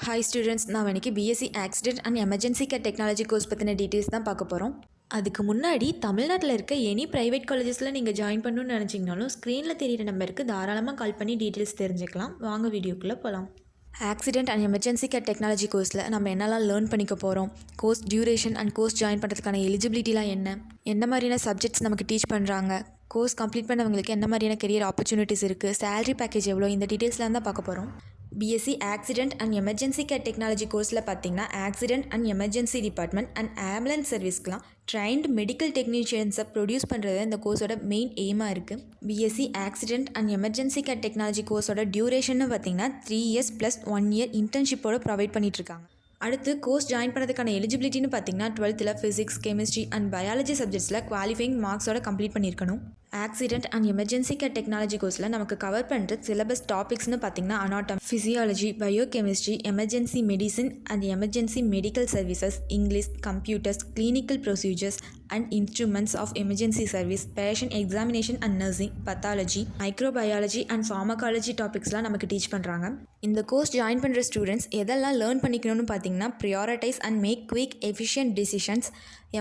Hi students, நான் இன்னைக்கு BSc accident and emergency care technology course பற்றின டீட்டெயில்ஸ் தான் பார்க்க போகிறோம். அதுக்கு முன்னாடி தமிழ்நாட்டில் இருக்க எனி ப்ரைவேட் காலேஜஸில் நீங்கள் ஜாயின் பண்ணணும்னு நினச்சிங்கனாலும் ஸ்க்ரீனில் தெரியிற நம்பருக்கு தாராளமாக கால் பண்ணி டீட்டெயில்ஸ் தெரிஞ்சுக்கலாம். வாங்க வீடியோக்குள்ளே போகலாம். Accident and emergency care technology கோர்ஸில் நம்ம என்னெல்லாம் லேர்ன் பண்ணிக்க போகிறோம், course duration and course join பண்ணுறதுக்கான எலிஜிபிலிட்டிலாம் என்ன மாதிரியான சப்ஜெக்ட்ஸ் நமக்கு டீச் பண்ணுறாங்க, கோர்ஸ் கம்ப்ளீட் பண்ணவங்களுக்கு என்ன மாதிரியான கெரியர் ஆப்பர்ச்சுனிட்டிஸ் இருக்குது, சேலரி பேக்கேஜ் எவ்வளோ, இந்த டீட்டெயில்ஸ்லாம் தான் பார்க்க போகிறோம். BSc accident and emergency care technology கோர்ஸில் பார்த்தீங்கன்னா accident and emergency department and ambulance சர்வீஸ்க்குலாம் ட்ரைன்டு மெடிக்கல் டெக்னீஷியன்ஸை ப்ரொடியூஸ் பண்ணுறது இந்த கோர்ஸோட மெயின் எய்மாக இருக்குது. BSc accident and emergency care technology கோர்ஸோட டியூரேஷன் பார்த்தீங்கன்னா 3 இயர்ஸ் ப்ளஸ் 1 இயர் இன்டர்ன்ஷிப்போட ப்ரொவைட் பண்ணிகிட்ருக்காங்க. அடுத்து கோர்ஸ் ஜாயின் பண்ணுறதுக்கான எலிஜிபிலிட்டின்னு பார்த்தீங்கன்னா 12th physics, chemistry and biology சப்ஜெக்ட்ஸில் குவாலிஃபைங் மார்க்ஸோட கம்ப்ளீட் பண்ணியிருக்கணும். Accident and emergency care technology கோர்ஸில் நமக்கு கவர் பண்ணுற சிலபஸ் டாபிக்ஸ்னு பார்த்தீங்கன்னா anatomy, physiology, biochemistry, emergency medicine and emergency medical services, English, computers, clinical procedures and instruments of emergency service, patient examination and nursing, pathology, microbiology and pharmacology டாபிக்ஸ்லாம் நமக்கு teach பண்ணுறாங்க. இந்த course join பண்ணுற students எதெல்லாம் learn பண்ணிக்கணும்னு பார்த்தீங்கன்னா prioritise and make quick efficient decisions,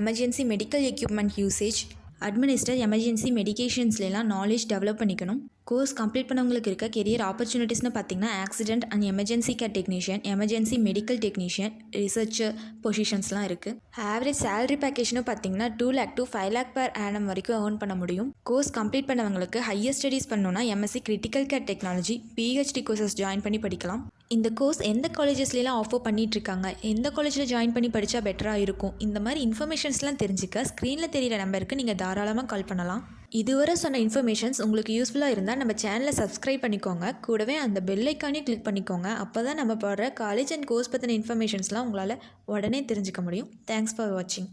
emergency medical equipment usage, administer emergency மெடிகேஷன்ஸ்லாம் knowledge develop பண்ணிக்கணும். கோர்ஸ் கம்ப்ளீட் பண்ணவங்களுக்கு இருக்க கெரியர் ஆப்பர்ச்சுனிட்டிஸ்னு பார்த்தீங்கன்னா accident and emergency care technician, emergency medical technician, researcher பொசிஷன்ஸ்லாம் இருக்குது. ஆவரேஜ் சேலரி பேக்கேஜ்னு பார்த்தீங்கன்னா 2 lakh to 5 lakh per annum வரைக்கும் ஏர்ன் பண்ண முடியும். கோர்ஸ் கம்ப்ளீட் பண்ணவங்களுக்கு ஹையர் ஸ்டடீஸ் பண்ணணும்னா MSc critical care technology, PhD courses join பண்ணி படிக்கலாம். இந்த கோர்ஸ் எந்த காலேஜஸ்லாம் ஆஃபர் பண்ணிகிட்ருக்காங்க, எந்த காலேஜில் ஜாயின் பண்ணி படித்தா பெட்டராக இருக்கும், இந்த மாதிரி இன்ஃபர்மேஷன்ஸ்லாம் தெரிஞ்சுக்க ஸ்க்ரீனில் தெரியிற நம்பருக்கு நீங்கள் தாராளமாக கால் பண்ணலாம். இதுவரை சொன்ன இன்ஃபர்மேஷன்ஸ் உங்களுக்கு யூஸ்ஃபுல்லாக இருந்தால் நம்ம சேனலை சப்ஸ்கிரைப் பண்ணிக்கோங்க. கூடவே அந்த பெல் ஐக்கானையும் கிளிக் பண்ணிக்கோங்க. அப்போ தான் நம்ம போடுற காலேஜ் அண்ட் கோர்ஸ் பற்றின இன்ஃபர்மேஷன்ஸ்லாம் உங்களால் உடனே தெரிஞ்சுக்க முடியும். தேங்க்ஸ் ஃபார் வாட்சிங்.